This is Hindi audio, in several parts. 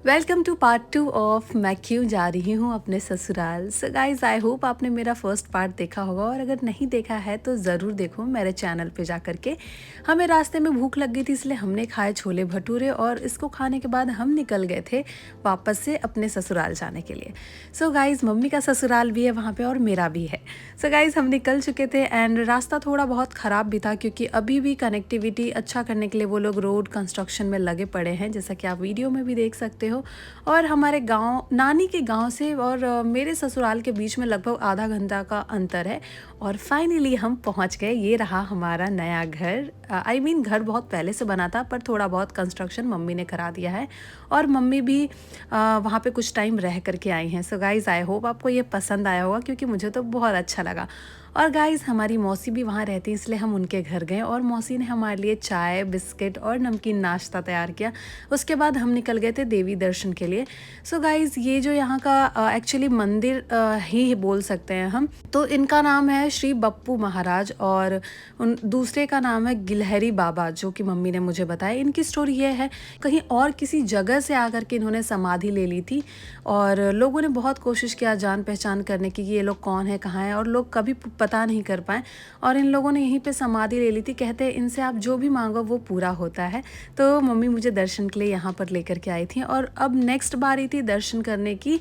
वेलकम टू पार्ट 2 ऑफ मैं क्यों जा रही हूँ अपने ससुराल। सो गाइज आई होप आपने मेरा फर्स्ट पार्ट देखा होगा, और अगर नहीं देखा है तो ज़रूर देखो मेरे चैनल पे जा कर के। हमें रास्ते में भूख लग गई थी, इसलिए हमने खाए छोले भटूरे, और इसको खाने के बाद हम निकल गए थे वापस से अपने ससुराल जाने के लिए। सो गाइज मम्मी का ससुराल भी है वहाँ पे और मेरा भी है। सो गाइज हम निकल चुके थे एंड रास्ता थोड़ा बहुत ख़राब भी था, क्योंकि अभी भी कनेक्टिविटी अच्छा करने के लिए वो लोग रोड कंस्ट्रक्शन में लगे पड़े हैं, जैसा कि आप वीडियो में भी देख सकते हो। और हमारे गांव, नानी के गांव से और मेरे ससुराल के बीच में लगभग आधा घंटा का अंतर है। और फाइनली हम पहुंच गए। ये रहा हमारा नया घर। आई मीन घर बहुत पहले से बना था, पर थोड़ा बहुत कंस्ट्रक्शन मम्मी ने करा दिया है, और मम्मी भी वहाँ पे कुछ टाइम रह करके आई हैं। सो गाइज़ आई होप आपको ये पसंद आया होगा, क्योंकि मुझे तो बहुत अच्छा लगा। और गाइज़ हमारी मौसी भी वहाँ रहती है, इसलिए हम उनके घर गए और मौसी ने हमारे लिए चाय, बिस्किट और नमकीन नाश्ता तैयार किया। उसके बाद हम निकल गए थे देवी दर्शन के लिए। सो गाइज़ ये जो यहाँ का एक्चुअली मंदिर ही बोल सकते हैं हम, तो इनका नाम है श्री बप्पू महाराज, और उन दूसरे का नाम है गिलहरी बाबा, जो कि मम्मी ने मुझे बताया। इनकी स्टोरी ये है, कहीं और किसी जगह से आकर के इन्होंने समाधि ले ली थी, और लोगों ने बहुत कोशिश किया जान पहचान करने की कि ये लोग कौन है, कहाँ हैं, और लोग कभी पता नहीं कर पाए। और इन लोगों ने यहीं पे समाधि ले ली थी। कहते हैं इनसे आप जो भी मांगो वो पूरा होता है। तो मम्मी मुझे दर्शन के लिए यहाँ पर लेकर के आई थी, और अब नेक्स्ट बारी थी दर्शन करने की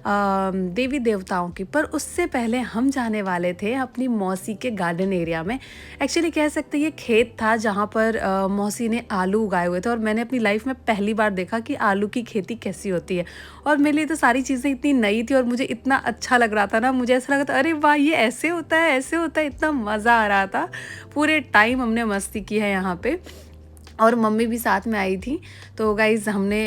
देवी देवताओं की। पर उससे पहले हम जाने वाले थे अपनी मौसी के गार्डन एरिया में। एक्चुअली कह सकते ये खेत था जहाँ पर मौसी ने आलू उगाए हुए थे, और मैंने अपनी लाइफ में पहली बार देखा कि आलू की खेती कैसी होती है। और मेरे लिए तो सारी चीज़ें इतनी नई थी, और मुझे इतना अच्छा लग रहा था ना, मुझे ऐसा लगा था अरे वाह ये ऐसे होता है, ऐसे होता है। इतना मज़ा आ रहा था। पूरे टाइम हमने मस्ती की है यहाँ पे, और मम्मी भी साथ में आई थी। तो गाइज़ हमने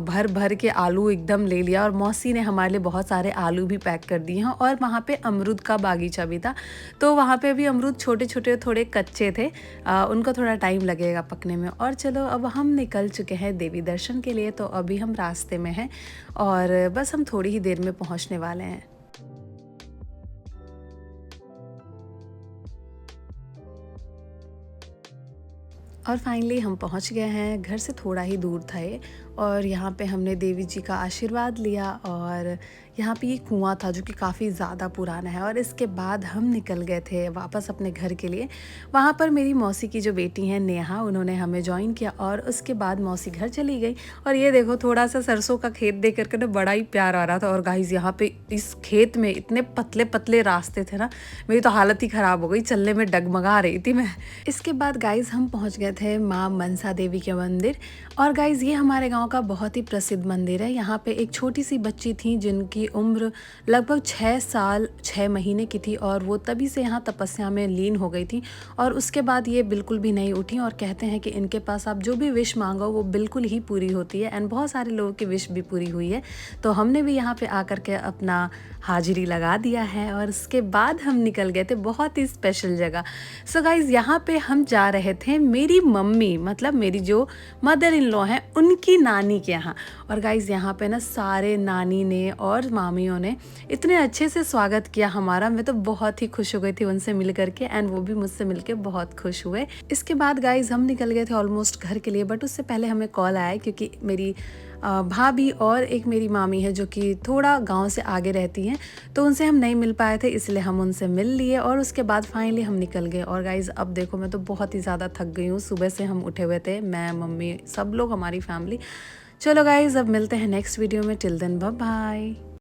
भर भर के आलू एकदम ले लिया, और मौसी ने हमारे लिए बहुत सारे आलू भी पैक कर दिए हैं। और वहाँ पे अमरूद का बागीचा भी था, तो वहाँ पे भी अमरूद छोटे छोटे थोड़े कच्चे थे, उनको थोड़ा टाइम लगेगा पकने में। और चलो अब हम निकल चुके हैं देवी दर्शन के लिए, तो अभी हम रास्ते में हैं और बस हम थोड़ी ही देर में पहुँचने वाले हैं। और फाइनली हम पहुंच गए हैं। घर से थोड़ा ही दूर था ये, और यहाँ पे हमने देवी जी का आशीर्वाद लिया। और यहाँ पे ये कुआं था जो कि काफ़ी ज़्यादा पुराना है। और इसके बाद हम निकल गए थे वापस अपने घर के लिए। वहाँ पर मेरी मौसी की जो बेटी है नेहा, उन्होंने हमें ज्वाइन किया, और उसके बाद मौसी घर चली गई। और ये देखो थोड़ा सा सरसों का खेत देख करके ना बड़ा ही प्यार आ रहा था। और गाइस यहाँ पे इस खेत में इतने पतले पतले रास्ते थे ना, मेरी तो हालत ही ख़राब हो गई, चलने में डगमगा रही थी मैं। इसके बाद गाइस हम पहुँच गए थे माँ मनसा देवी के मंदिर। और गाइज़ ये हमारे गांव का बहुत ही प्रसिद्ध मंदिर है। यहाँ पे एक छोटी सी बच्ची थी जिनकी उम्र लगभग 6 साल 6 महीने की थी, और वो तभी से यहाँ तपस्या में लीन हो गई थी। और उसके बाद ये बिल्कुल भी नहीं उठी, और कहते हैं कि इनके पास आप जो भी विश मांगो वो बिल्कुल ही पूरी होती है। एंड बहुत सारे लोगों की विश भी पूरी हुई है। तो हमने भी यहाँ पे आकर के अपना हाजिरी लगा दिया है, और उसके बाद हम निकल गए थे बहुत ही स्पेशल जगह। सो गाइज़ यहाँ पे हम जा रहे थे मेरी मम्मी, मतलब मेरी जो मदर इन लॉ हैं, उनकी नानी के यहाँ। और गाइज़ यहाँ पे ना सारे नानी ने और मामियों ने इतने अच्छे से स्वागत किया हमारा। मैं तो बहुत ही खुश हो गई थी उनसे मिल करके, एंड वो भी मुझसे मिलके बहुत खुश हुए। इसके बाद गाइज़ हम निकल गए थे ऑलमोस्ट घर के लिए, बट उससे पहले हमें कॉल आया, क्योंकि मेरी भाभी और एक मेरी मामी है जो कि थोड़ा गांव से आगे रहती हैं, तो उनसे हम नहीं मिल पाए थे, इसलिए हम उनसे मिल लिए। और उसके बाद फाइनली हम निकल गए। और गाइज़ अब देखो मैं तो बहुत ही ज़्यादा थक गई हूँ। सुबह से हम उठे हुए थे, मैं, मम्मी, सब लोग, हमारी फैमिली। चलो गाइज़ अब मिलते हैं नेक्स्ट वीडियो में। Till then bye bye.